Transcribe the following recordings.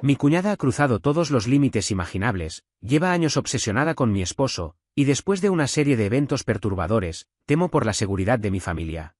Mi cuñada ha cruzado todos los límites imaginables, lleva años obsesionada con mi esposo, y después de una serie de eventos perturbadores, temo por la seguridad de mi familia.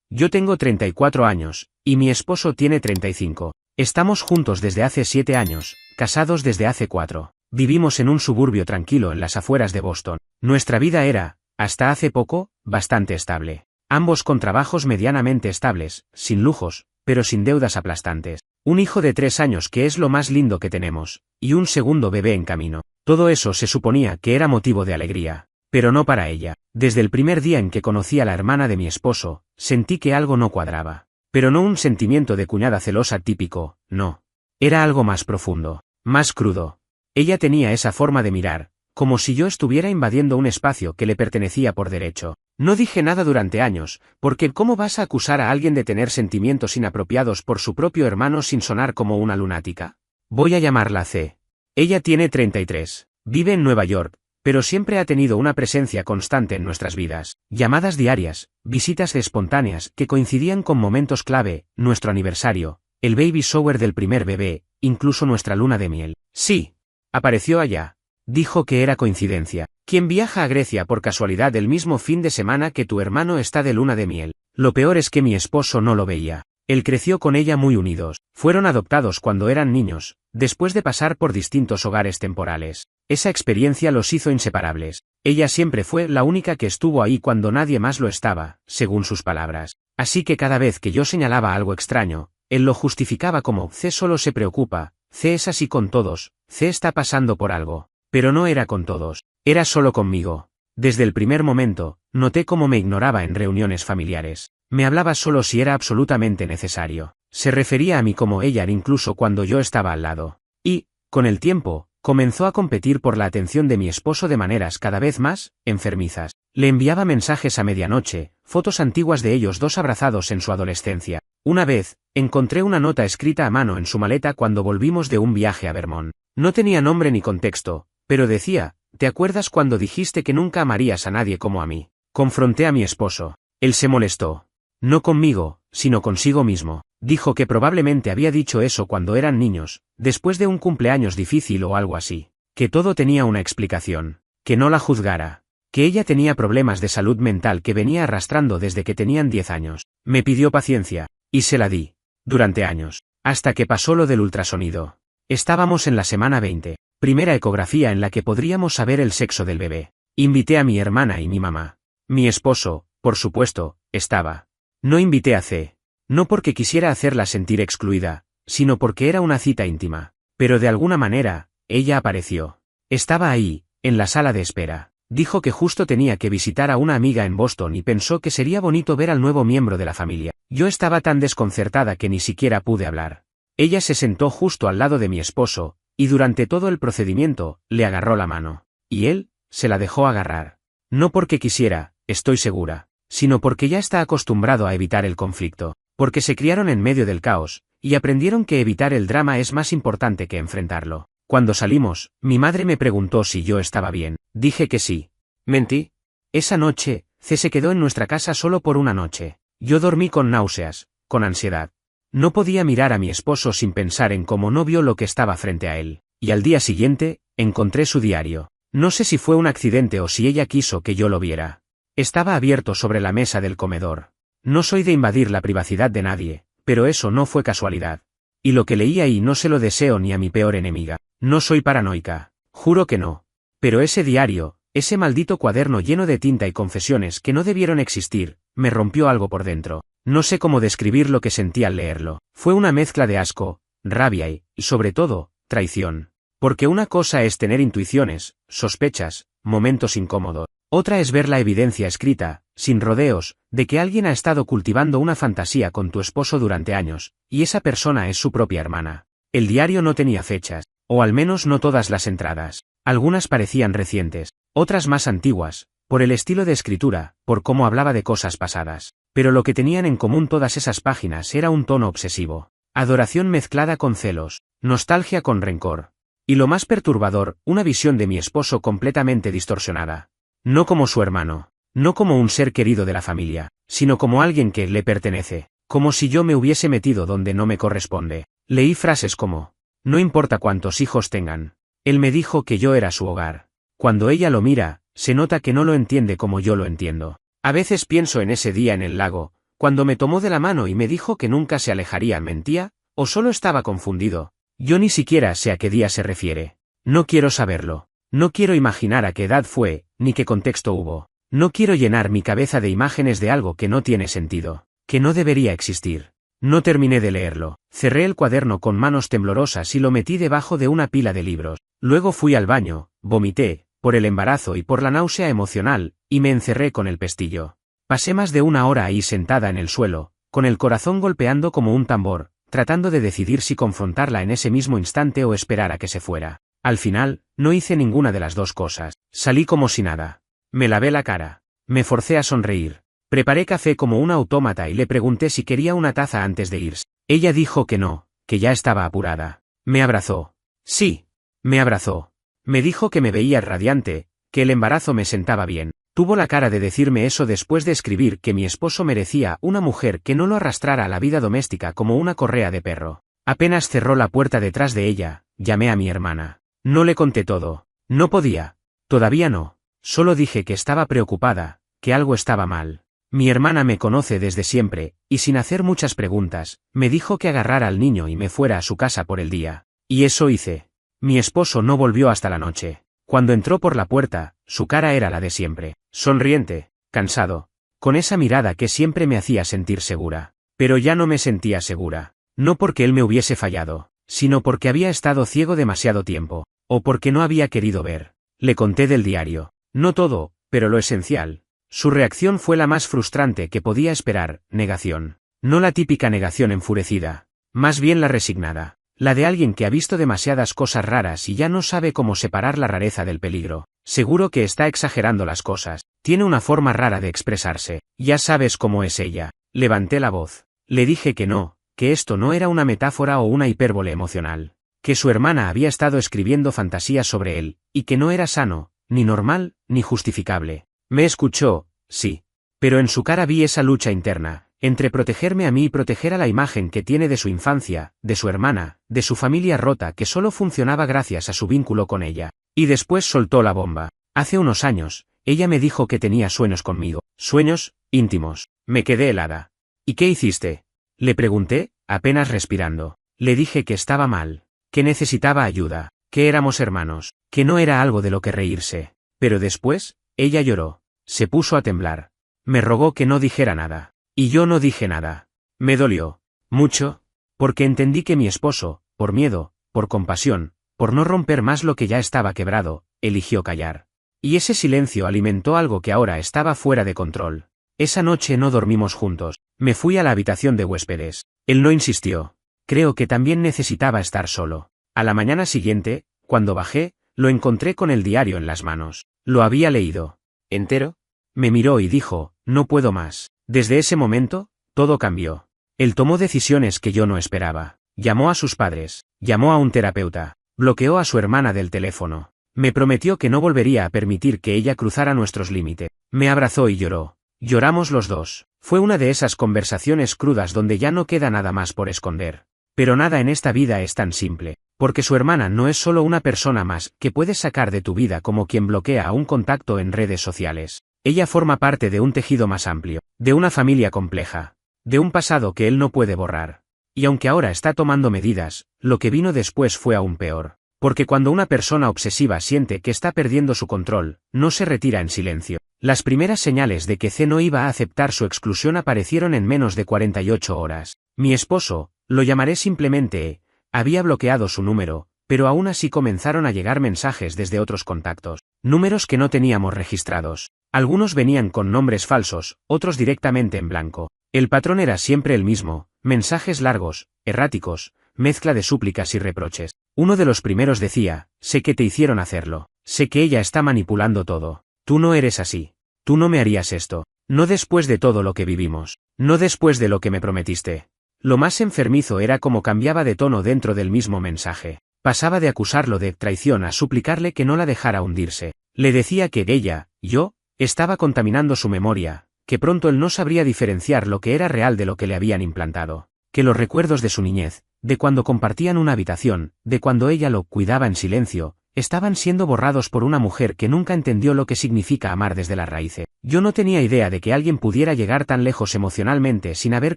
Yo tengo 34 años, y mi esposo tiene 35. Estamos juntos desde hace 7 años, casados desde hace 4. Vivimos en un suburbio tranquilo en las afueras de Boston. Nuestra vida era, hasta hace poco, bastante estable. Ambos con trabajos medianamente estables, sin lujos, pero sin deudas aplastantes. Un hijo de 3 años que es lo más lindo que tenemos, y un segundo bebé en camino. Todo eso se suponía que era motivo de alegría, pero no para ella. Desde el primer día en que conocí a la hermana de mi esposo, sentí que algo no cuadraba. Pero no un sentimiento de cuñada celosa típico, no. Era algo más profundo, más crudo. Ella tenía esa forma de mirar, como si yo estuviera invadiendo un espacio que le pertenecía por derecho. No dije nada durante años, porque ¿cómo vas a acusar a alguien de tener sentimientos inapropiados por su propio hermano sin sonar como una lunática? Voy a llamarla C. Ella tiene 33, vive en Nueva York, pero siempre ha tenido una presencia constante en nuestras vidas. Llamadas diarias, visitas espontáneas que coincidían con momentos clave, nuestro aniversario, el baby shower del primer bebé, incluso nuestra luna de miel. Sí. Apareció allá. Dijo que era coincidencia. ¿Quién viaja a Grecia por casualidad el mismo fin de semana que tu hermano está de luna de miel? Lo peor es que mi esposo no lo veía. Él creció con ella muy unidos. Fueron adoptados cuando eran niños, después de pasar por distintos hogares temporales. Esa experiencia los hizo inseparables. Ella siempre fue la única que estuvo ahí cuando nadie más lo estaba, según sus palabras. Así que cada vez que yo señalaba algo extraño, él lo justificaba como C solo se preocupa, C es así con todos, C está pasando por algo. Pero no era con todos, era solo conmigo. Desde el primer momento, noté cómo me ignoraba en reuniones familiares. Me hablaba solo si era absolutamente necesario. Se refería a mí como ella incluso cuando yo estaba al lado. Y, con el tiempo, comenzó a competir por la atención de mi esposo de maneras cada vez más enfermizas. Le enviaba mensajes a medianoche, fotos antiguas de ellos dos abrazados en su adolescencia. Una vez, encontré una nota escrita a mano en su maleta cuando volvimos de un viaje a Vermont. No tenía nombre ni contexto, pero decía, ¿te acuerdas cuando dijiste que nunca amarías a nadie como a mí? Confronté a mi esposo. Él se molestó. No conmigo, sino consigo mismo. Dijo que probablemente había dicho eso cuando eran niños, después de un cumpleaños difícil o algo así. Que todo tenía una explicación. Que no la juzgara. Que ella tenía problemas de salud mental que venía arrastrando desde que tenían 10 años. Me pidió paciencia, y se la di. Durante años. Hasta que pasó lo del ultrasonido. Estábamos en la semana 20. Primera ecografía en la que podríamos saber el sexo del bebé. Invité a mi hermana y mi mamá. Mi esposo, por supuesto, estaba. No invité a C. No porque quisiera hacerla sentir excluida, sino porque era una cita íntima. Pero de alguna manera, ella apareció. Estaba ahí, en la sala de espera. Dijo que justo tenía que visitar a una amiga en Boston y pensó que sería bonito ver al nuevo miembro de la familia. Yo estaba tan desconcertada que ni siquiera pude hablar. Ella se sentó justo al lado de mi esposo, y durante todo el procedimiento, le agarró la mano. Y él, se la dejó agarrar. No porque quisiera, estoy segura, sino porque ya está acostumbrado a evitar el conflicto, porque se criaron en medio del caos, y aprendieron que evitar el drama es más importante que enfrentarlo. Cuando salimos, mi madre me preguntó si yo estaba bien. Dije que sí. Mentí. Esa noche, C se quedó en nuestra casa solo por una noche. Yo dormí con náuseas, con ansiedad. No podía mirar a mi esposo sin pensar en cómo no vio lo que estaba frente a él. Y al día siguiente, encontré su diario. No sé si fue un accidente o si ella quiso que yo lo viera. Estaba abierto sobre la mesa del comedor. No soy de invadir la privacidad de nadie, pero eso no fue casualidad. Y lo que leí ahí no se lo deseo ni a mi peor enemiga. No soy paranoica. Juro que no. Pero ese diario, ese maldito cuaderno lleno de tinta y confesiones que no debieron existir, me rompió algo por dentro. No sé cómo describir lo que sentí al leerlo. Fue una mezcla de asco, rabia y, sobre todo, traición. Porque una cosa es tener intuiciones, sospechas, momentos incómodos. Otra es ver la evidencia escrita, sin rodeos, de que alguien ha estado cultivando una fantasía con tu esposo durante años, y esa persona es su propia hermana. El diario no tenía fechas, o al menos no todas las entradas. Algunas parecían recientes, otras más antiguas, por el estilo de escritura, por cómo hablaba de cosas pasadas. Pero lo que tenían en común todas esas páginas era un tono obsesivo. Adoración mezclada con celos, nostalgia con rencor. Y lo más perturbador, una visión de mi esposo completamente distorsionada. No como su hermano, no como un ser querido de la familia, sino como alguien que le pertenece, como si yo me hubiese metido donde no me corresponde. Leí frases como, No importa cuántos hijos tengan. Él me dijo que yo era su hogar. Cuando ella lo mira, se nota que no lo entiende como yo lo entiendo. A veces pienso en ese día en el lago, cuando me tomó de la mano y me dijo que nunca se alejaría. ¿Mentía? ¿O solo estaba confundido? Yo ni siquiera sé a qué día se refiere. No quiero saberlo. No quiero imaginar a qué edad fue, ni qué contexto hubo. No quiero llenar mi cabeza de imágenes de algo que no tiene sentido, que no debería existir. No terminé de leerlo. Cerré el cuaderno con manos temblorosas y lo metí debajo de una pila de libros. Luego fui al baño, vomité, por el embarazo y por la náusea emocional, y me encerré con el pestillo. Pasé más de una hora ahí sentada en el suelo, con el corazón golpeando como un tambor, tratando de decidir si confrontarla en ese mismo instante o esperar a que se fuera. Al final, no hice ninguna de las dos cosas. Salí como si nada. Me lavé la cara. Me forcé a sonreír. Preparé café como un autómata y le pregunté si quería una taza antes de irse. Ella dijo que no, que ya estaba apurada. Me abrazó. Sí. Me abrazó. Me dijo que me veía radiante, que el embarazo me sentaba bien. Tuvo la cara de decirme eso después de escribir que mi esposo merecía una mujer que no lo arrastrara a la vida doméstica como una correa de perro. Apenas cerró la puerta detrás de ella, llamé a mi hermana. No le conté todo. No podía. Todavía no. Solo dije que estaba preocupada, que algo estaba mal. Mi hermana me conoce desde siempre, y sin hacer muchas preguntas, me dijo que agarrara al niño y me fuera a su casa por el día. Y eso hice. Mi esposo no volvió hasta la noche. Cuando entró por la puerta, su cara era la de siempre, sonriente, cansado, con esa mirada que siempre me hacía sentir segura. Pero ya no me sentía segura. No porque él me hubiese fallado, sino porque había estado ciego demasiado tiempo, o porque no había querido ver. Le conté del diario. No todo, pero lo esencial. Su reacción fue la más frustrante que podía esperar, negación. No la típica negación enfurecida, más bien la resignada. La de alguien que ha visto demasiadas cosas raras y ya no sabe cómo separar la rareza del peligro. Seguro que está exagerando las cosas. Tiene una forma rara de expresarse. Ya sabes cómo es ella. Levanté la voz. Le dije que no, que esto no era una metáfora o una hipérbole emocional. Que su hermana había estado escribiendo fantasías sobre él, y que no era sano, ni normal, ni justificable. Me escuchó, sí. Pero en su cara vi esa lucha interna, entre protegerme a mí y proteger a la imagen que tiene de su infancia, de su hermana, de su familia rota que solo funcionaba gracias a su vínculo con ella. Y después soltó la bomba. Hace unos años, ella me dijo que tenía sueños conmigo. Sueños, íntimos. Me quedé helada. ¿Y qué hiciste? Le pregunté, apenas respirando. Le dije que estaba mal, que necesitaba ayuda, que éramos hermanos, que no era algo de lo que reírse. Pero después, ella lloró. Se puso a temblar. Me rogó que no dijera nada. Y yo no dije nada. Me dolió. Mucho. Porque entendí que mi esposo, por miedo, por compasión, por no romper más lo que ya estaba quebrado, eligió callar. Y ese silencio alimentó algo que ahora estaba fuera de control. Esa noche no dormimos juntos. Me fui a la habitación de huéspedes. Él no insistió. Creo que también necesitaba estar solo. A la mañana siguiente, cuando bajé, lo encontré con el diario en las manos. Lo había leído. ¿Entero? Me miró y dijo, no puedo más. Desde ese momento, todo cambió. Él tomó decisiones que yo no esperaba. Llamó a sus padres, llamó a un terapeuta, bloqueó a su hermana del teléfono. Me prometió que no volvería a permitir que ella cruzara nuestros límites. Me abrazó y lloró. Lloramos los dos. Fue una de esas conversaciones crudas donde ya no queda nada más por esconder. Pero nada en esta vida es tan simple, porque su hermana no es solo una persona más que puedes sacar de tu vida como quien bloquea a un contacto en redes sociales. Ella forma parte de un tejido más amplio, de una familia compleja, de un pasado que él no puede borrar. Y aunque ahora está tomando medidas, lo que vino después fue aún peor. Porque cuando una persona obsesiva siente que está perdiendo su control, no se retira en silencio. Las primeras señales de que C no iba a aceptar su exclusión aparecieron en menos de 48 horas. Mi esposo, lo llamaré simplemente E, había bloqueado su número, pero aún así comenzaron a llegar mensajes desde otros contactos, números que no teníamos registrados. Algunos venían con nombres falsos, otros directamente en blanco. El patrón era siempre el mismo, mensajes largos, erráticos, mezcla de súplicas y reproches. Uno de los primeros decía, sé que te hicieron hacerlo, sé que ella está manipulando todo. Tú no eres así. Tú no me harías esto. No después de todo lo que vivimos. No después de lo que me prometiste. Lo más enfermizo era cómo cambiaba de tono dentro del mismo mensaje. Pasaba de acusarlo de traición a suplicarle que no la dejara hundirse. Le decía que ella, yo, estaba contaminando su memoria, que pronto él no sabría diferenciar lo que era real de lo que le habían implantado. que los recuerdos de su niñez, de cuando compartían una habitación, de cuando ella lo cuidaba en silencio, estaban siendo borrados por una mujer que nunca entendió lo que significa amar desde las raíces. Yo no tenía idea de que alguien pudiera llegar tan lejos emocionalmente sin haber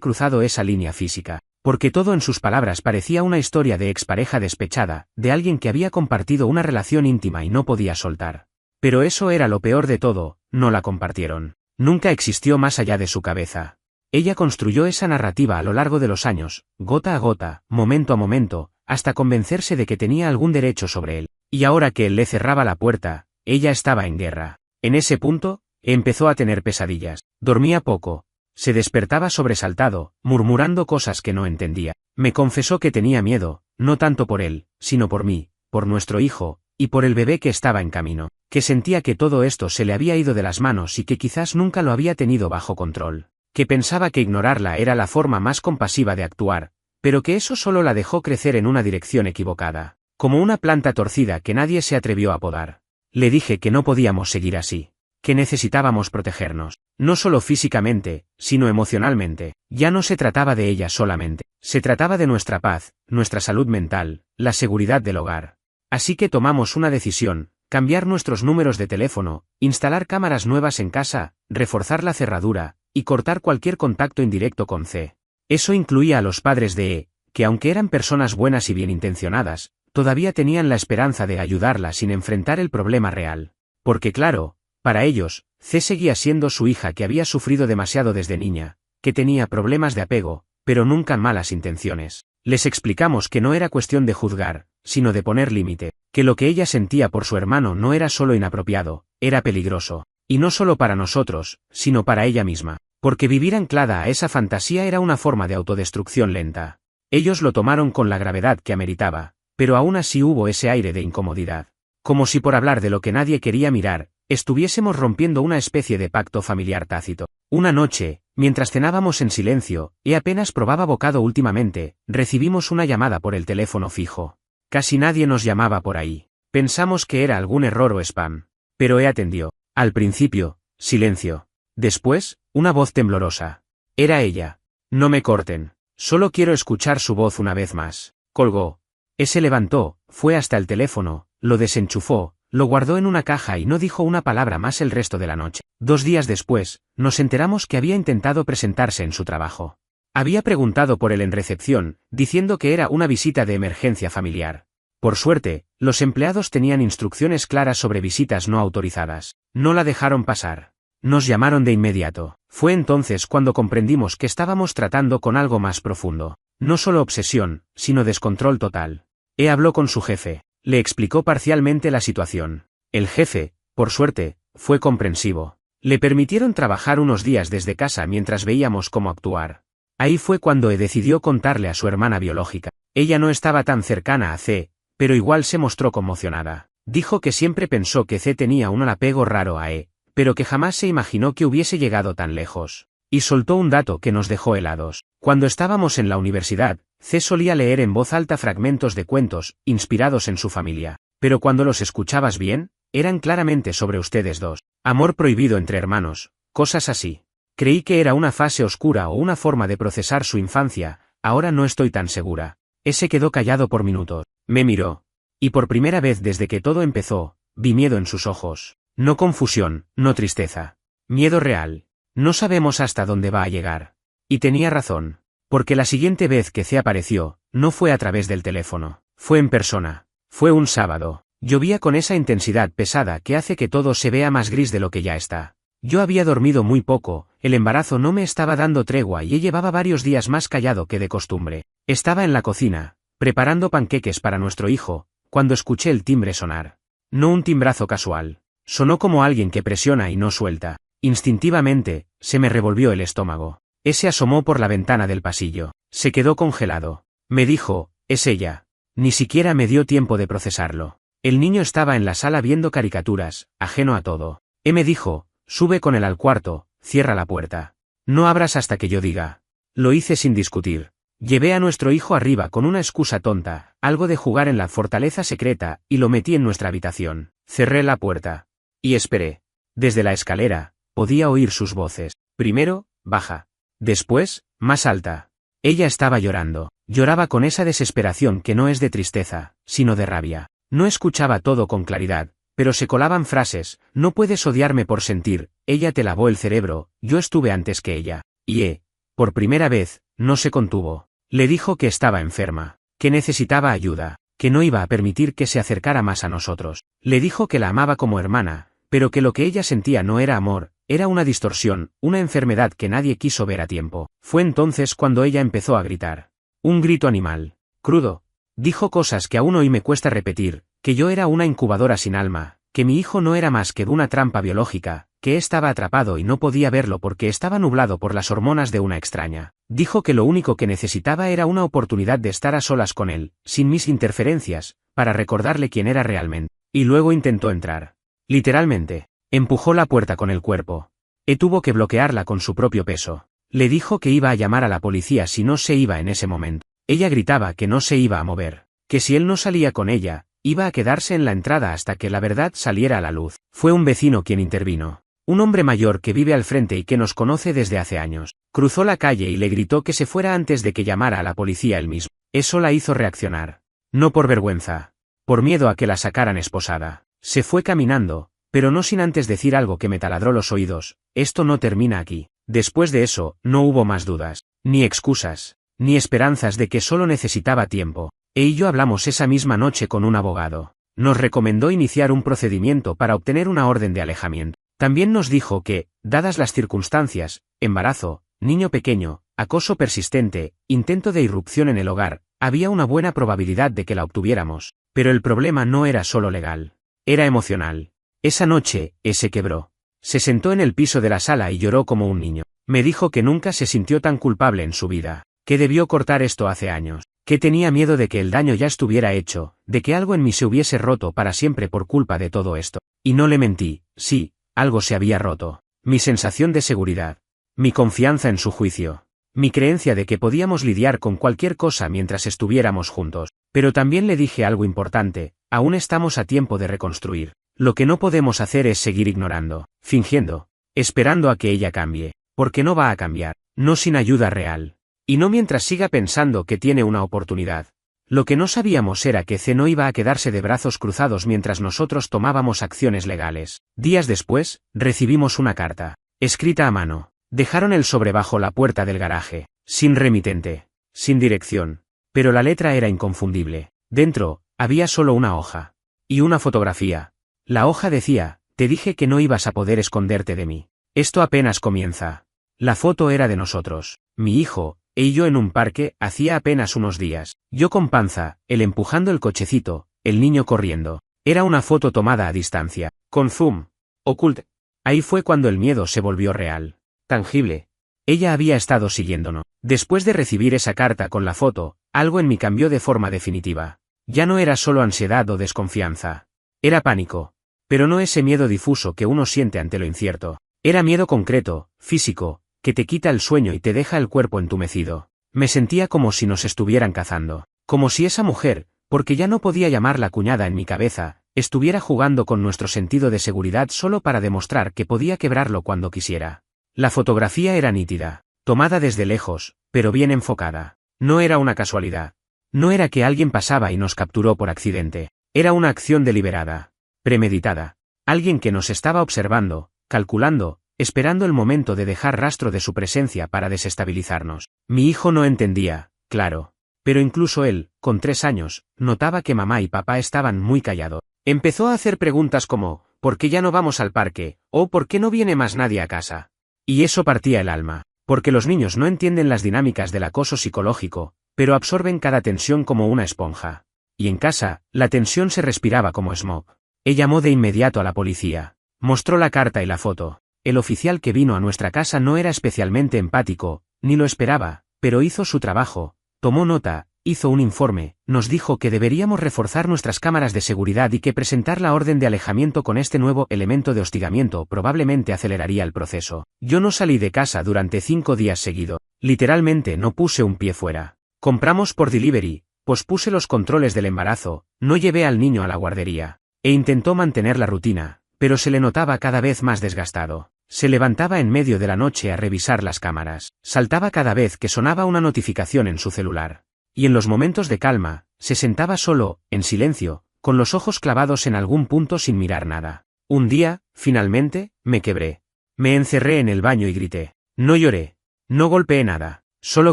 cruzado esa línea física, porque todo en sus palabras parecía una historia de expareja despechada, de alguien que había compartido una relación íntima y no podía soltar. Pero eso era lo peor de todo, no la compartieron. Nunca existió más allá de su cabeza. Ella construyó esa narrativa a lo largo de los años, gota a gota, momento a momento, hasta convencerse de que tenía algún derecho sobre él. Y ahora que él le cerraba la puerta, ella estaba en guerra. En ese punto, empezó a tener pesadillas. Dormía poco. Se despertaba sobresaltado, murmurando cosas que no entendía. Me confesó que tenía miedo, no tanto por él, sino por mí, por nuestro hijo, y por el bebé que estaba en camino, que sentía que todo esto se le había ido de las manos y que quizás nunca lo había tenido bajo control, que pensaba que ignorarla era la forma más compasiva de actuar, pero que eso solo la dejó crecer en una dirección equivocada, como una planta torcida que nadie se atrevió a podar. Le dije que no podíamos seguir así, que necesitábamos protegernos, no solo físicamente, sino emocionalmente. Ya no se trataba de ella solamente, se trataba de nuestra paz, nuestra salud mental, la seguridad del hogar. Así que tomamos una decisión: cambiar nuestros números de teléfono, instalar cámaras nuevas en casa, reforzar la cerradura, y cortar cualquier contacto indirecto con C. Eso incluía a los padres de E, que aunque eran personas buenas y bien intencionadas, todavía tenían la esperanza de ayudarla sin enfrentar el problema real. Porque claro, para ellos, C seguía siendo su hija que había sufrido demasiado desde niña, que tenía problemas de apego, pero nunca malas intenciones. Les explicamos que no era cuestión de juzgar, sino de poner límite, que lo que ella sentía por su hermano no era solo inapropiado, era peligroso. Y no solo para nosotros, sino para ella misma, porque vivir anclada a esa fantasía era una forma de autodestrucción lenta. Ellos lo tomaron con la gravedad que ameritaba, pero aún así hubo ese aire de incomodidad. Como si por hablar de lo que nadie quería mirar, estuviésemos rompiendo una especie de pacto familiar tácito. Una noche, mientras cenábamos en silencio, y apenas probaba bocado últimamente, recibimos una llamada por el teléfono fijo. Casi nadie nos llamaba por ahí. Pensamos que era algún error o spam. Pero atendió. Al principio, silencio. Después, una voz temblorosa. Era ella. No me corten. Solo quiero escuchar su voz una vez más. Colgó. Se levantó, fue hasta el teléfono, lo desenchufó, lo guardó en una caja y no dijo una palabra más el resto de la noche. 2 días después, nos enteramos que había intentado presentarse en su trabajo. Había preguntado por él en recepción, diciendo que era una visita de emergencia familiar. Por suerte, los empleados tenían instrucciones claras sobre visitas no autorizadas. No la dejaron pasar. Nos llamaron de inmediato. Fue entonces cuando comprendimos que estábamos tratando con algo más profundo. No solo obsesión, sino descontrol total. Habló con su jefe. Le explicó parcialmente la situación. El jefe, por suerte, fue comprensivo. Le permitieron trabajar unos días desde casa mientras veíamos cómo actuar. Ahí fue cuando decidió contarle a su hermana biológica. Ella no estaba tan cercana a C, pero igual se mostró conmocionada. Dijo que siempre pensó que C tenía un apego raro a E, pero que jamás se imaginó que hubiese llegado tan lejos. Y soltó un dato que nos dejó helados. Cuando estábamos en la universidad, C solía leer en voz alta fragmentos de cuentos, inspirados en su familia. Pero cuando los escuchabas bien, eran claramente sobre ustedes dos. Amor prohibido entre hermanos, cosas así. Creí que era una fase oscura o una forma de procesar su infancia, ahora no estoy tan segura. Se quedó callado por minutos. Me miró. Y por primera vez desde que todo empezó, vi miedo en sus ojos. No confusión, no tristeza. Miedo real. No sabemos hasta dónde va a llegar. Y tenía razón. Porque la siguiente vez que C apareció, no fue a través del teléfono. Fue en persona. Fue un sábado. Llovía con esa intensidad pesada que hace que todo se vea más gris de lo que ya está. Yo había dormido muy poco, el embarazo no me estaba dando tregua y llevaba varios días más callado que de costumbre. Estaba en la cocina, preparando panqueques para nuestro hijo, cuando escuché el timbre sonar. No un timbrazo casual. Sonó como alguien que presiona y no suelta. Instintivamente, se me revolvió el estómago. Se asomó por la ventana del pasillo. Se quedó congelado. Me dijo, es ella. Ni siquiera me dio tiempo de procesarlo. El niño estaba en la sala viendo caricaturas, ajeno a todo. Me dijo, sube con él al cuarto, cierra la puerta. No abras hasta que yo diga. Lo hice sin discutir. Llevé a nuestro hijo arriba con una excusa tonta, algo de jugar en la fortaleza secreta, y lo metí en nuestra habitación. Cerré la puerta. Y esperé. Desde la escalera, podía oír sus voces. Primero, baja. Después, más alta. Ella estaba llorando. Lloraba con esa desesperación que no es de tristeza, sino de rabia. No escuchaba todo con claridad, pero se colaban frases: no puedes odiarme por sentir, ella te lavó el cerebro, yo estuve antes que ella. Y por primera vez, no se contuvo. Le dijo que estaba enferma, que necesitaba ayuda, que no iba a permitir que se acercara más a nosotros. Le dijo que la amaba como hermana, pero que lo que ella sentía no era amor, era una distorsión, una enfermedad que nadie quiso ver a tiempo. Fue entonces cuando ella empezó a gritar. Un grito animal, crudo. Dijo cosas que aún hoy me cuesta repetir, que yo era una incubadora sin alma, que mi hijo no era más que una trampa biológica, que estaba atrapado y no podía verlo porque estaba nublado por las hormonas de una extraña. Dijo que lo único que necesitaba era una oportunidad de estar a solas con él, sin mis interferencias, para recordarle quién era realmente. Y luego intentó entrar. Literalmente, empujó la puerta con el cuerpo. Tuvo que bloquearla con su propio peso. Le dijo que iba a llamar a la policía si no se iba en ese momento. Ella gritaba que no se iba a mover, que si él no salía con ella, iba a quedarse en la entrada hasta que la verdad saliera a la luz. Fue un vecino quien intervino. Un hombre mayor que vive al frente y que nos conoce desde hace años. Cruzó la calle y le gritó que se fuera antes de que llamara a la policía él mismo. Eso la hizo reaccionar. No por vergüenza. Por miedo a que la sacaran esposada. Se fue caminando, pero no sin antes decir algo que me taladró los oídos: esto no termina aquí. Después de eso, no hubo más dudas, ni excusas, ni esperanzas de que solo necesitaba tiempo. Y yo hablamos esa misma noche con un abogado. Nos recomendó iniciar un procedimiento para obtener una orden de alejamiento. También nos dijo que, dadas las circunstancias, embarazo, niño pequeño, acoso persistente, intento de irrupción en el hogar, había una buena probabilidad de que la obtuviéramos, pero el problema no era solo legal, era emocional. Esa noche, se quebró. Se sentó en el piso de la sala y lloró como un niño. Me dijo que nunca se sintió tan culpable en su vida, que debió cortar esto hace años, que tenía miedo de que el daño ya estuviera hecho, de que algo en mí se hubiese roto para siempre por culpa de todo esto. Y no le mentí, sí, algo se había roto. Mi sensación de seguridad, mi confianza en su juicio, mi creencia de que podíamos lidiar con cualquier cosa mientras estuviéramos juntos. Pero también le dije algo importante: aún estamos a tiempo de reconstruir. Lo que no podemos hacer es seguir ignorando, fingiendo, esperando a que ella cambie, porque no va a cambiar, no sin ayuda real. Y no mientras siga pensando que tiene una oportunidad. Lo que no sabíamos era que C no iba a quedarse de brazos cruzados mientras nosotros tomábamos acciones legales. Días después, recibimos una carta, escrita a mano. Dejaron el sobre bajo la puerta del garaje, sin remitente, sin dirección. Pero la letra era inconfundible. Dentro, había solo una hoja. Y una fotografía. La hoja decía: te dije que no ibas a poder esconderte de mí. Esto apenas comienza. La foto era de nosotros, mi hijo, y yo en un parque, hacía apenas unos días. Yo con panza, él empujando el cochecito, el niño corriendo. Era una foto tomada a distancia, con zoom, oculta. Ahí fue cuando el miedo se volvió real, tangible. Ella había estado siguiéndonos. Después de recibir esa carta con la foto, algo en mí cambió de forma definitiva. Ya no era solo ansiedad o desconfianza. Era pánico. Pero no ese miedo difuso que uno siente ante lo incierto. Era miedo concreto, físico, que te quita el sueño y te deja el cuerpo entumecido. Me sentía como si nos estuvieran cazando. Como si esa mujer, porque ya no podía llamarla cuñada en mi cabeza, estuviera jugando con nuestro sentido de seguridad solo para demostrar que podía quebrarlo cuando quisiera. La fotografía era nítida, tomada desde lejos, pero bien enfocada. No era una casualidad. No era que alguien pasaba y nos capturó por accidente. Era una acción deliberada, premeditada. Alguien que nos estaba observando, calculando, esperando el momento de dejar rastro de su presencia para desestabilizarnos. Mi hijo no entendía, claro. Pero incluso él, con 3 años, notaba que mamá y papá estaban muy callados. Empezó a hacer preguntas como: ¿por qué ya no vamos al parque? ¿O por qué no viene más nadie a casa? Y eso partía el alma, porque los niños no entienden las dinámicas del acoso psicológico, pero absorben cada tensión como una esponja. Y en casa, la tensión se respiraba como smog. Él llamó de inmediato a la policía. Mostró la carta y la foto. El oficial que vino a nuestra casa no era especialmente empático, ni lo esperaba, pero hizo su trabajo, tomó nota, hizo un informe, nos dijo que deberíamos reforzar nuestras cámaras de seguridad y que presentar la orden de alejamiento con este nuevo elemento de hostigamiento probablemente aceleraría el proceso. Yo no salí de casa durante 5 días seguidos. Literalmente no puse un pie fuera. Compramos por delivery, pospuse los controles del embarazo, no llevé al niño a la guardería. E intentó mantener la rutina, pero se le notaba cada vez más desgastado. Se levantaba en medio de la noche a revisar las cámaras. Saltaba cada vez que sonaba una notificación en su celular. Y en los momentos de calma, se sentaba solo, en silencio, con los ojos clavados en algún punto sin mirar nada. Un día, finalmente, me quebré. Me encerré en el baño y grité. No lloré. No golpeé nada. Solo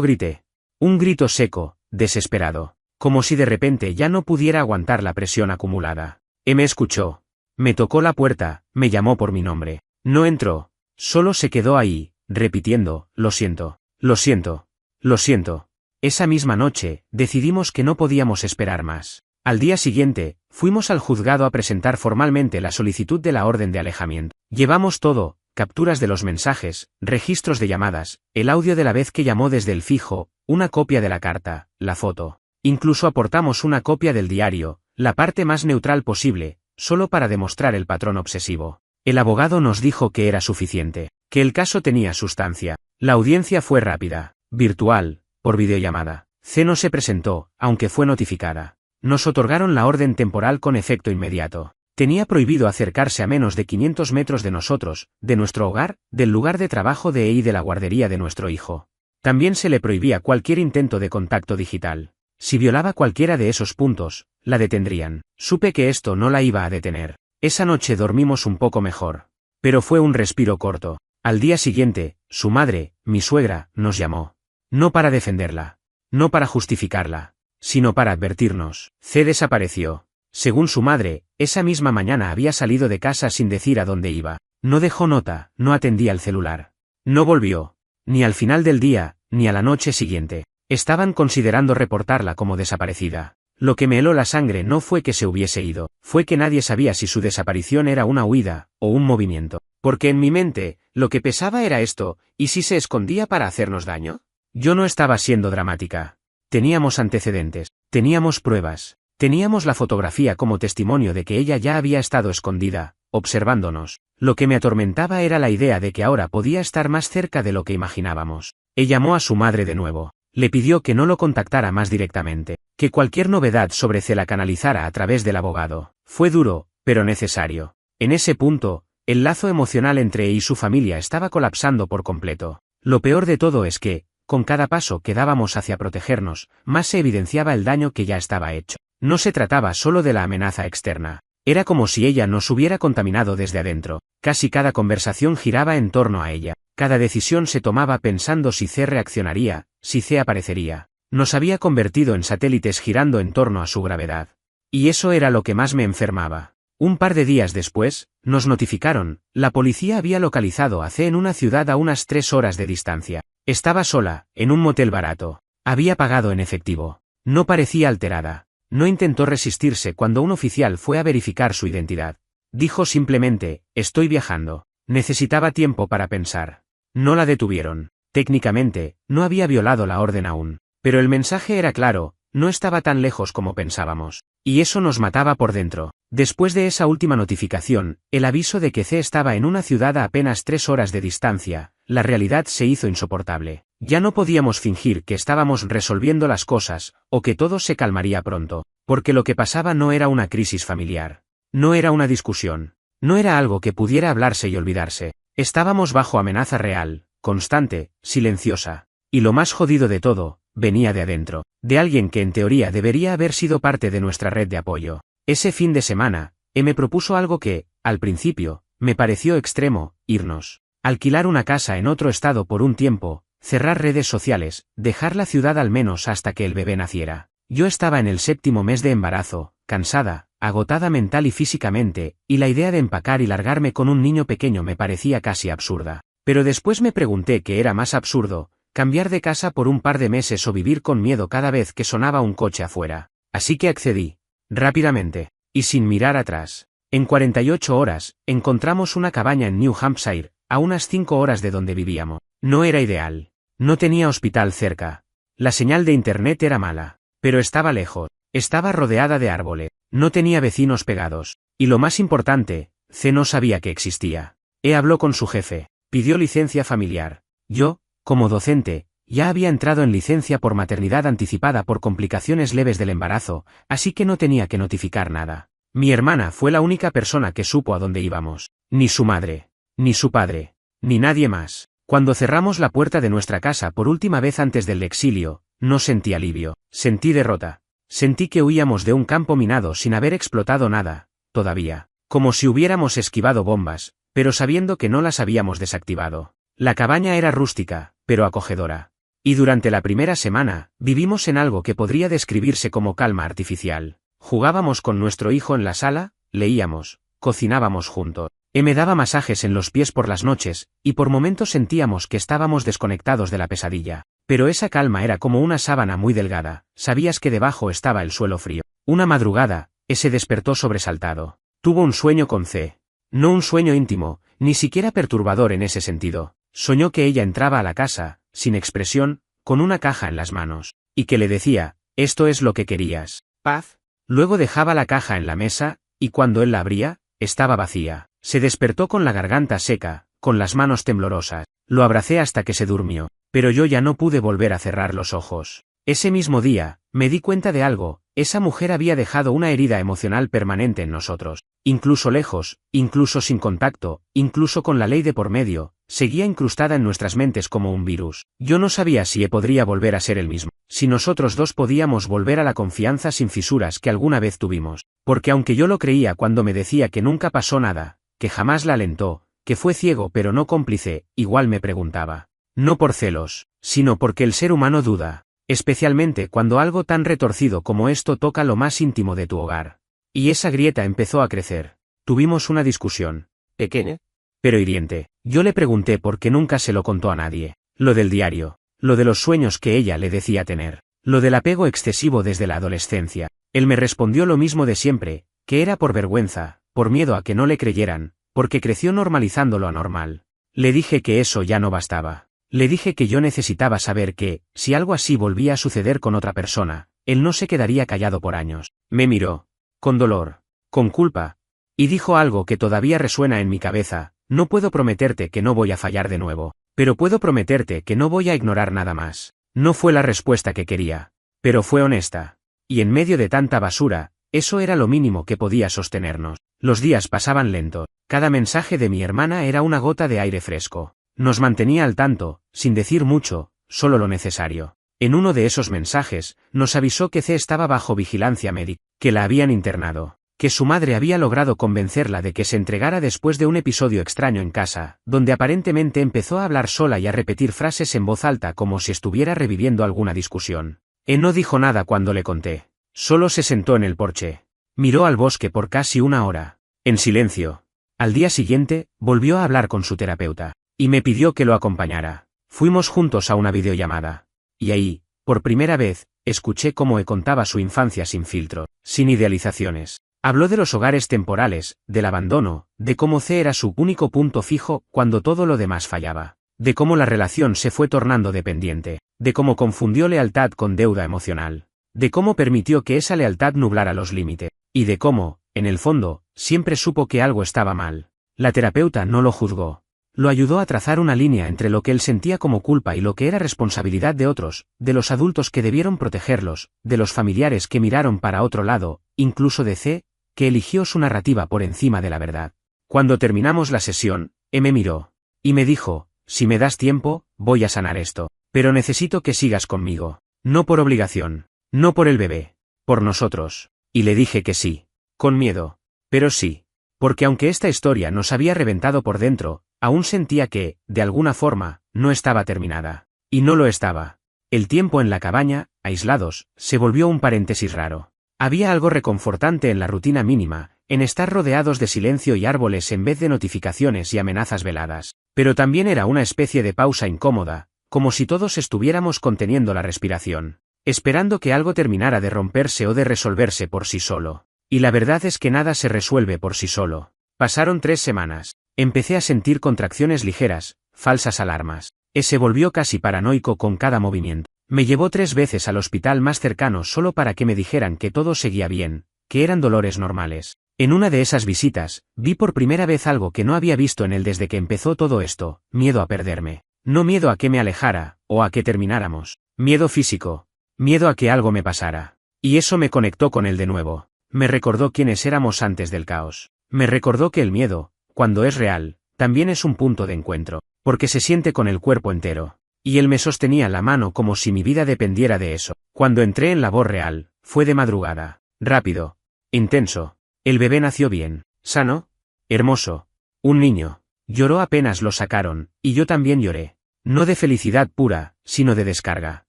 grité. Un grito seco, desesperado. Como si de repente ya no pudiera aguantar la presión acumulada. Me escuchó. Me tocó la puerta, me llamó por mi nombre. No entró. Solo se quedó ahí, repitiendo, lo siento, lo siento, lo siento. Esa misma noche, decidimos que no podíamos esperar más. Al día siguiente, fuimos al juzgado a presentar formalmente la solicitud de la orden de alejamiento. Llevamos todo, capturas de los mensajes, registros de llamadas, el audio de la vez que llamó desde el fijo, una copia de la carta, la foto. Incluso aportamos una copia del diario, la parte más neutral posible, solo para demostrar el patrón obsesivo. El abogado nos dijo que era suficiente, que el caso tenía sustancia. La audiencia fue rápida, virtual, por videollamada. C no se presentó, aunque fue notificada. Nos otorgaron la orden temporal con efecto inmediato. Tenía prohibido acercarse a menos de 500 metros de nosotros, de nuestro hogar, del lugar de trabajo de y de la guardería de nuestro hijo. También se le prohibía cualquier intento de contacto digital. Si violaba cualquiera de esos puntos, la detendrían. Supe que esto no la iba a detener. Esa noche dormimos un poco mejor. Pero fue un respiro corto. Al día siguiente, su madre, mi suegra, nos llamó. No para defenderla. No para justificarla. Sino para advertirnos. C desapareció. Según su madre, esa misma mañana había salido de casa sin decir a dónde iba. No dejó nota, no atendía el celular. No volvió. Ni al final del día, ni a la noche siguiente. Estaban considerando reportarla como desaparecida. Lo que me heló la sangre no fue que se hubiese ido, fue que nadie sabía si su desaparición era una huida, o un movimiento. Porque en mi mente, lo que pesaba era esto, ¿y si se escondía para hacernos daño? Yo no estaba siendo dramática. Teníamos antecedentes, teníamos pruebas, teníamos la fotografía como testimonio de que ella ya había estado escondida, observándonos. Lo que me atormentaba era la idea de que ahora podía estar más cerca de lo que imaginábamos. Llamó a su madre de nuevo. Le pidió que no lo contactara más directamente, que cualquier novedad sobre C la canalizara a través del abogado. Fue duro, pero necesario. En ese punto, el lazo emocional entre y su familia estaba colapsando por completo. Lo peor de todo es que, con cada paso que dábamos hacia protegernos, más se evidenciaba el daño que ya estaba hecho. No se trataba solo de la amenaza externa. Era como si ella nos hubiera contaminado desde adentro. Casi cada conversación giraba en torno a ella. Cada decisión se tomaba pensando si C reaccionaría, si C aparecería. Nos había convertido en satélites girando en torno a su gravedad. Y eso era lo que más me enfermaba. Un par de días después, nos notificaron, la policía había localizado a C en una ciudad a unas 3 horas de distancia. Estaba sola, en un motel barato. Había pagado en efectivo. No parecía alterada. No intentó resistirse cuando un oficial fue a verificar su identidad. Dijo simplemente, estoy viajando. Necesitaba tiempo para pensar. No la detuvieron. Técnicamente, no había violado la orden aún. Pero el mensaje era claro, no estaba tan lejos como pensábamos. Y eso nos mataba por dentro. Después de esa última notificación, el aviso de que C estaba en una ciudad a apenas 3 horas de distancia, la realidad se hizo insoportable. Ya no podíamos fingir que estábamos resolviendo las cosas, o que todo se calmaría pronto, porque lo que pasaba no era una crisis familiar. No era una discusión. No era algo que pudiera hablarse y olvidarse. Estábamos bajo amenaza real, constante, silenciosa. Y lo más jodido de todo, venía de adentro, de alguien que en teoría debería haber sido parte de nuestra red de apoyo. Ese fin de semana, me propuso algo que, al principio, me pareció extremo, irnos. Alquilar una casa en otro estado por un tiempo, cerrar redes sociales, dejar la ciudad al menos hasta que el bebé naciera. Yo estaba en el 7º mes de embarazo, cansada, agotada mental y físicamente, y la idea de empacar y largarme con un niño pequeño me parecía casi absurda. Pero después me pregunté qué era más absurdo, cambiar de casa por un par de meses o vivir con miedo cada vez que sonaba un coche afuera. Así que accedí. Rápidamente. Y sin mirar atrás. En 48 horas, encontramos una cabaña en New Hampshire, a unas 5 horas de donde vivíamos. No era ideal. No tenía hospital cerca. La señal de internet era mala. Pero estaba lejos. Estaba rodeada de árboles. No tenía vecinos pegados. Y lo más importante, C no sabía que existía. Habló con su jefe. Pidió licencia familiar. Yo, como docente, ya había entrado en licencia por maternidad anticipada por complicaciones leves del embarazo, así que no tenía que notificar nada. Mi hermana fue la única persona que supo a dónde íbamos. Ni su madre. Ni su padre. ni nadie más. Cuando cerramos la puerta de nuestra casa por última vez antes del exilio, no sentí alivio, sentí derrota. Sentí que huíamos de un campo minado sin haber explotado nada, todavía, como si hubiéramos esquivado bombas, pero sabiendo que no las habíamos desactivado. La cabaña era rústica, pero acogedora. Y durante la primera semana, vivimos en algo que podría describirse como calma artificial. Jugábamos con nuestro hijo en la sala, leíamos, cocinábamos juntos. Me daba masajes en los pies por las noches, y por momentos sentíamos que estábamos desconectados de la pesadilla. Pero esa calma era como una sábana muy delgada, sabías que debajo estaba el suelo frío. Una madrugada, se despertó sobresaltado. Tuvo un sueño con C. No un sueño íntimo, ni siquiera perturbador en ese sentido. Soñó que ella entraba a la casa, sin expresión, con una caja en las manos, y que le decía, esto es lo que querías, paz. Luego dejaba la caja en la mesa, y cuando él la abría, estaba vacía. Se despertó con la garganta seca, con las manos temblorosas. Lo abracé hasta que se durmió, pero yo ya no pude volver a cerrar los ojos. Ese mismo día, me di cuenta de algo, esa mujer había dejado una herida emocional permanente en nosotros. Incluso lejos, incluso sin contacto, incluso con la ley de por medio, seguía incrustada en nuestras mentes como un virus. Yo no sabía si podría volver a ser el mismo, si nosotros dos podíamos volver a la confianza sin fisuras que alguna vez tuvimos, porque aunque yo lo creía cuando me decía que nunca pasó nada, que jamás la alentó, que fue ciego pero no cómplice, igual me preguntaba. No por celos, sino porque el ser humano duda, especialmente cuando algo tan retorcido como esto toca lo más íntimo de tu hogar. Y esa grieta empezó a crecer. Tuvimos una discusión, pequeña, pero hiriente. Yo le pregunté por qué nunca se lo contó a nadie. Lo del diario, lo de los sueños que ella le decía tener, lo del apego excesivo desde la adolescencia. Él me respondió lo mismo de siempre, que era por vergüenza, por miedo a que no le creyeran, porque creció normalizando lo anormal. Le dije que eso ya no bastaba. Le dije que yo necesitaba saber que, si algo así volvía a suceder con otra persona, él no se quedaría callado por años. Me miró, con dolor, con culpa, y dijo algo que todavía resuena en mi cabeza, no puedo prometerte que no voy a fallar de nuevo, pero puedo prometerte que no voy a ignorar nada más. No fue la respuesta que quería, pero fue honesta. Y en medio de tanta basura, eso era lo mínimo que podía sostenernos. Los días pasaban lento, cada mensaje de mi hermana era una gota de aire fresco. Nos mantenía al tanto, sin decir mucho, solo lo necesario. En uno de esos mensajes, nos avisó que C estaba bajo vigilancia médica, que la habían internado, que su madre había logrado convencerla de que se entregara después de un episodio extraño en casa, donde aparentemente empezó a hablar sola y a repetir frases en voz alta como si estuviera reviviendo alguna discusión. No dijo nada cuando le conté. Solo se sentó en el porche. Miró al bosque por casi una hora, en silencio. Al día siguiente, volvió a hablar con su terapeuta, y me pidió que lo acompañara. Fuimos juntos a una videollamada. Y ahí, por primera vez, escuché cómo contaba su infancia sin filtro, sin idealizaciones. Habló de los hogares temporales, del abandono, de cómo C era su único punto fijo cuando todo lo demás fallaba, de cómo la relación se fue tornando dependiente, de cómo confundió lealtad con deuda emocional, de cómo permitió que esa lealtad nublara los límites, y de cómo, en el fondo, siempre supo que algo estaba mal. La terapeuta no lo juzgó. Lo ayudó a trazar una línea entre lo que él sentía como culpa y lo que era responsabilidad de otros, de los adultos que debieron protegerlos, de los familiares que miraron para otro lado, incluso de C, que eligió su narrativa por encima de la verdad. Cuando terminamos la sesión, me miró. Y me dijo, si me das tiempo, voy a sanar esto, pero necesito que sigas conmigo. No por obligación, no por el bebé, por nosotros. Y le dije que sí. Con miedo. Pero sí. Porque aunque esta historia nos había reventado por dentro, aún sentía que, de alguna forma, no estaba terminada. Y no lo estaba. El tiempo en la cabaña, aislados, se volvió un paréntesis raro. Había algo reconfortante en la rutina mínima, en estar rodeados de silencio y árboles en vez de notificaciones y amenazas veladas. Pero también era una especie de pausa incómoda, como si todos estuviéramos conteniendo la respiración, esperando que algo terminara de romperse o de resolverse por sí solo. Y la verdad es que nada se resuelve por sí solo. Pasaron 3 semanas. Empecé a sentir contracciones ligeras, falsas alarmas. Se volvió casi paranoico con cada movimiento. Me llevó 3 veces al hospital más cercano solo para que me dijeran que todo seguía bien, que eran dolores normales. En una de esas visitas, vi por primera vez algo que no había visto en él desde que empezó todo esto, miedo a perderme. No miedo a que me alejara, o a que termináramos. Miedo físico. Miedo a que algo me pasara. Y eso me conectó con él de nuevo. Me recordó quiénes éramos antes del caos. Me recordó que el miedo, cuando es real, también es un punto de encuentro. porque se siente con el cuerpo entero. Y él me sostenía la mano como si mi vida dependiera de eso. Cuando entré en labor real, fue de madrugada. Rápido. Intenso. El bebé nació bien. Sano. Hermoso. Un niño. Lloró apenas lo sacaron, y yo también lloré. No de felicidad pura, sino de descarga.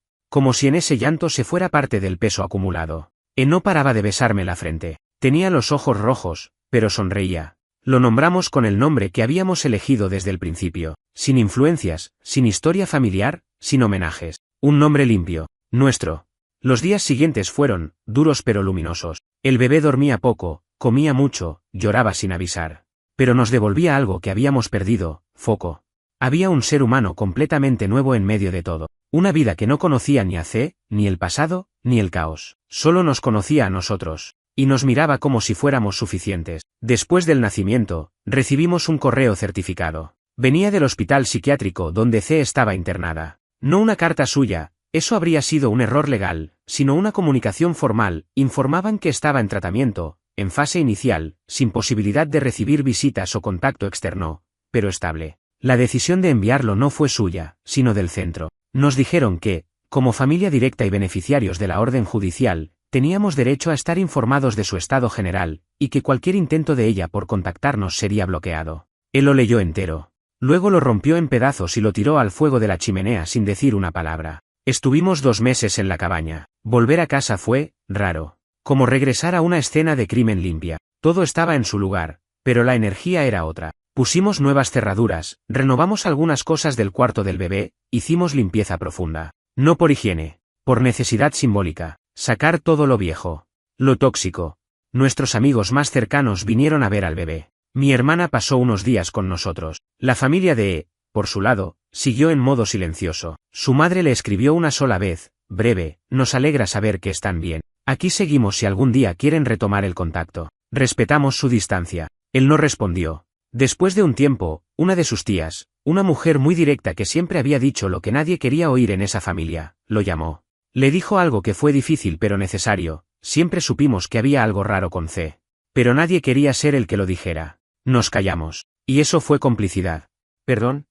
Como si en ese llanto se fuera parte del peso acumulado. No paraba de besarme la frente. Tenía los ojos rojos, pero sonreía. Lo nombramos con el nombre que habíamos elegido desde el principio, sin influencias, sin historia familiar, sin homenajes. Un nombre limpio, nuestro. Los días siguientes fueron, duros pero luminosos. El bebé dormía poco, comía mucho, lloraba sin avisar. Pero nos devolvía algo que habíamos perdido, foco. Había un ser humano completamente nuevo en medio de todo. Una vida que no conocía ni a C, ni el pasado, ni el caos. Solo nos conocía a nosotros. Y nos miraba como si fuéramos suficientes. Después del nacimiento, recibimos un correo certificado. Venía del hospital psiquiátrico donde C estaba internada. No una carta suya, eso habría sido un error legal, sino una comunicación formal. Informaban que estaba en tratamiento, en fase inicial, sin posibilidad de recibir visitas o contacto externo, pero estable. La decisión de enviarlo no fue suya, sino del centro. Nos dijeron que, como familia directa y beneficiarios de la orden judicial, teníamos derecho a estar informados de su estado general, y que cualquier intento de ella por contactarnos sería bloqueado. Él lo leyó entero. Luego lo rompió en pedazos y lo tiró al fuego de la chimenea sin decir una palabra. Estuvimos 2 meses en la cabaña. Volver a casa fue, raro. Como regresar a una escena de crimen limpia. Todo estaba en su lugar, pero la energía era otra. Pusimos nuevas cerraduras, renovamos algunas cosas del cuarto del bebé, hicimos limpieza profunda. No por higiene, por necesidad simbólica. Sacar todo lo viejo. Lo tóxico. Nuestros amigos más cercanos vinieron a ver al bebé. Mi hermana pasó unos días con nosotros. La familia de E, por su lado, siguió en modo silencioso. Su madre le escribió una sola vez, breve, nos alegra saber que están bien. Aquí seguimos si algún día quieren retomar el contacto. Respetamos su distancia. Él no respondió. Después de un tiempo, una de sus tías, una mujer muy directa que siempre había dicho lo que nadie quería oír en esa familia, lo llamó. Le dijo algo que fue difícil pero necesario. Siempre supimos que había algo raro con C. Pero nadie quería ser el que lo dijera. Nos callamos. Y eso fue complicidad. ¿Perdón?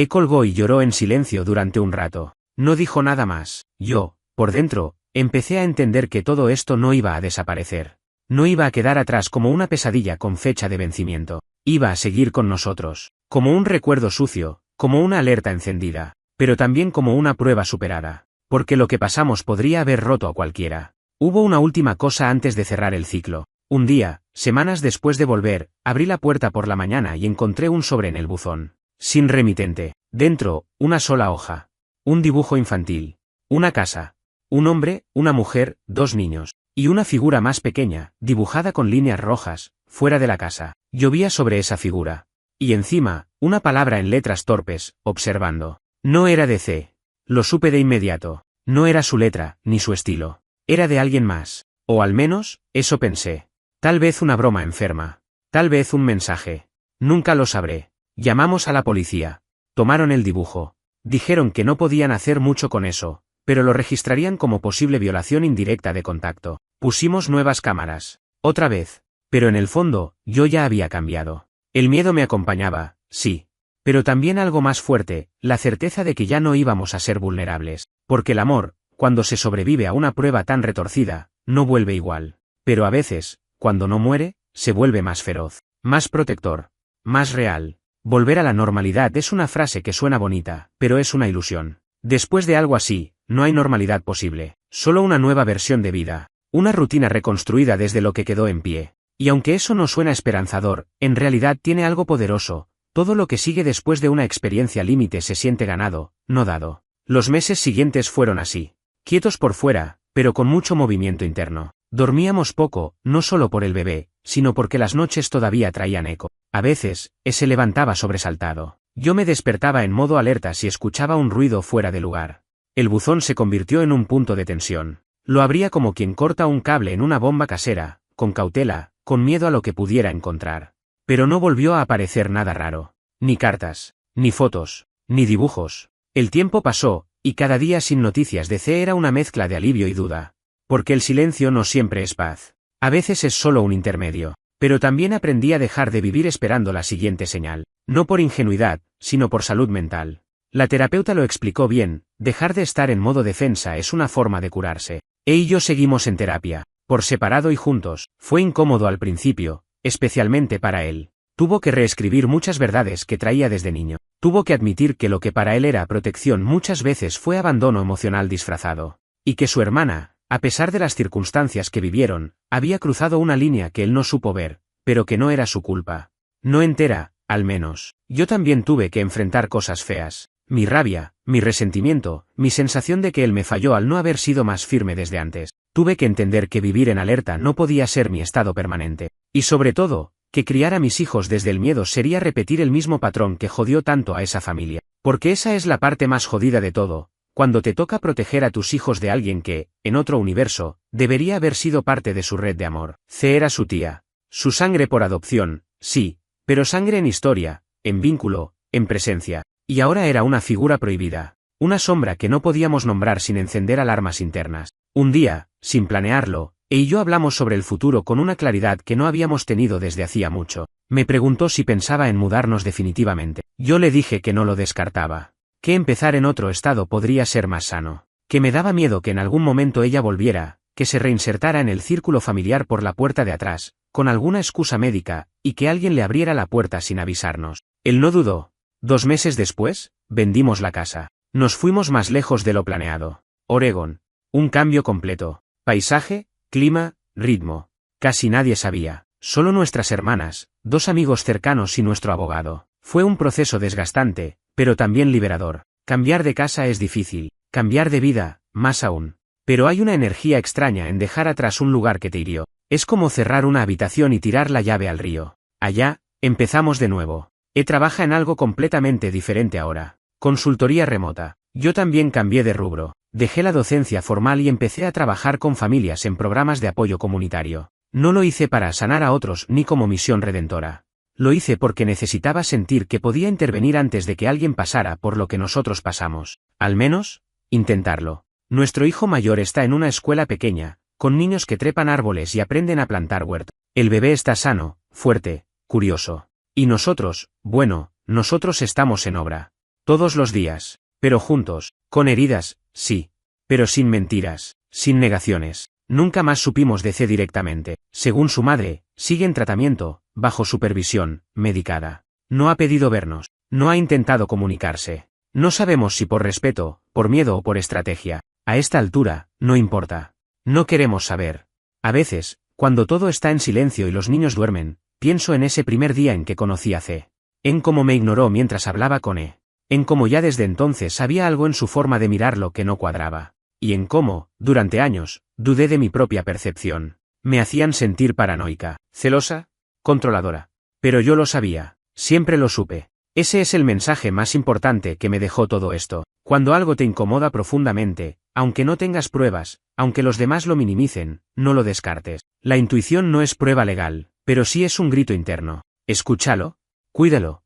Colgó y lloró en silencio durante un rato. No dijo nada más. Yo, por dentro, empecé a entender que todo esto no iba a desaparecer. No iba a quedar atrás como una pesadilla con fecha de vencimiento. Iba a seguir con nosotros. Como un recuerdo sucio, como una alerta encendida. Pero también como una prueba superada. Porque lo que pasamos podría haber roto a cualquiera. Hubo una última cosa antes de cerrar el ciclo. Un día, semanas después de volver, abrí la puerta por la mañana y encontré un sobre en el buzón. Sin remitente. Dentro, una sola hoja. Un dibujo infantil. Una casa. Un hombre, una mujer, 2 niños. Y una figura más pequeña, dibujada con líneas rojas, fuera de la casa. Llovía sobre esa figura. Y encima, una palabra en letras torpes, observando. No era de C. Lo supe de inmediato. No era su letra, ni su estilo. Era de alguien más. O al menos, eso pensé. Tal vez una broma enferma. Tal vez un mensaje. Nunca lo sabré. Llamamos a la policía. Tomaron el dibujo. Dijeron que no podían hacer mucho con eso, pero lo registrarían como posible violación indirecta de contacto. Pusimos nuevas cámaras. Otra vez. Pero en el fondo, yo ya había cambiado. El miedo me acompañaba, sí. Pero también algo más fuerte, la certeza de que ya no íbamos a ser vulnerables. Porque el amor, cuando se sobrevive a una prueba tan retorcida, no vuelve igual. Pero a veces, cuando no muere, se vuelve más feroz, más protector, más real. Volver a la normalidad es una frase que suena bonita, pero es una ilusión. Después de algo así, no hay normalidad posible, solo una nueva versión de vida, una rutina reconstruida desde lo que quedó en pie. Y aunque eso no suena esperanzador, en realidad tiene algo poderoso. Todo lo que sigue después de una experiencia límite se siente ganado, no dado. Los meses siguientes fueron así. Quietos por fuera, pero con mucho movimiento interno. Dormíamos poco, no solo por el bebé, sino porque las noches todavía traían eco. A veces, se levantaba sobresaltado. Yo me despertaba en modo alerta si escuchaba un ruido fuera de lugar. El buzón se convirtió en un punto de tensión. Lo abría como quien corta un cable en una bomba casera, con cautela, con miedo a lo que pudiera encontrar. Pero no volvió a aparecer nada raro. Ni cartas, ni fotos, ni dibujos. El tiempo pasó, y cada día sin noticias de C era una mezcla de alivio y duda. Porque el silencio no siempre es paz. A veces es solo un intermedio. Pero también aprendí a dejar de vivir esperando la siguiente señal. No por ingenuidad, sino por salud mental. La terapeuta lo explicó bien, dejar de estar en modo defensa es una forma de curarse. Y yo seguimos en terapia, por separado y juntos. Fue incómodo al principio, especialmente para él. Tuvo que reescribir muchas verdades que traía desde niño. Tuvo que admitir que lo que para él era protección muchas veces fue abandono emocional disfrazado. Y que su hermana, a pesar de las circunstancias que vivieron, había cruzado una línea que él no supo ver, pero que no era su culpa. No entera, al menos. Yo también tuve que enfrentar cosas feas. Mi rabia, mi resentimiento, mi sensación de que él me falló al no haber sido más firme desde antes. Tuve que entender que vivir en alerta no podía ser mi estado permanente. Y sobre todo, que criar a mis hijos desde el miedo sería repetir el mismo patrón que jodió tanto a esa familia. Porque esa es la parte más jodida de todo, cuando te toca proteger a tus hijos de alguien que, en otro universo, debería haber sido parte de su red de amor. C era su tía. Su sangre por adopción, sí, pero sangre en historia, en vínculo, en presencia. Y ahora era una figura prohibida, una sombra que no podíamos nombrar sin encender alarmas internas. Un día, sin planearlo, y yo hablamos sobre el futuro con una claridad que no habíamos tenido desde hacía mucho. Me preguntó si pensaba en mudarnos definitivamente. Yo le dije que no lo descartaba, que empezar en otro estado podría ser más sano, que me daba miedo que en algún momento ella volviera, que se reinsertara en el círculo familiar por la puerta de atrás, con alguna excusa médica, y que alguien le abriera la puerta sin avisarnos. Él no dudó. 2 meses después, vendimos la casa. Nos fuimos más lejos de lo planeado. Oregón. Un cambio completo. Paisaje, clima, ritmo. Casi nadie sabía. Solo nuestras hermanas, 2 amigos cercanos y nuestro abogado. Fue un proceso desgastante, pero también liberador. Cambiar de casa es difícil. Cambiar de vida, más aún. Pero hay una energía extraña en dejar atrás un lugar que te hirió. Es como cerrar una habitación y tirar la llave al río. Allá, empezamos de nuevo. Trabaja en algo completamente diferente ahora. Consultoría remota. Yo también cambié de rubro. Dejé la docencia formal y empecé a trabajar con familias en programas de apoyo comunitario. No lo hice para sanar a otros ni como misión redentora. Lo hice porque necesitaba sentir que podía intervenir antes de que alguien pasara por lo que nosotros pasamos. Al menos, intentarlo. Nuestro hijo mayor está en una escuela pequeña, con niños que trepan árboles y aprenden a plantar huerto. El bebé está sano, fuerte, curioso. Y nosotros, bueno, nosotros estamos en obra. Todos los días, pero juntos, con heridas, sí. Pero sin mentiras, sin negaciones. Nunca más supimos de C directamente. Según su madre, sigue en tratamiento, bajo supervisión, medicada. No ha pedido vernos. No ha intentado comunicarse. No sabemos si por respeto, por miedo o por estrategia. A esta altura, no importa. No queremos saber. A veces, cuando todo está en silencio y los niños duermen, pienso en ese primer día en que conocí a C. En cómo me ignoró mientras hablaba con E. En cómo ya desde entonces había algo en su forma de mirarlo que no cuadraba. Y en cómo, durante años, dudé de mi propia percepción. Me hacían sentir paranoica, celosa, controladora. Pero yo lo sabía, siempre lo supe. Ese es el mensaje más importante que me dejó todo esto. Cuando algo te incomoda profundamente, aunque no tengas pruebas, aunque los demás lo minimicen, no lo descartes. La intuición no es prueba legal, pero sí es un grito interno. Escúchalo, cuídalo,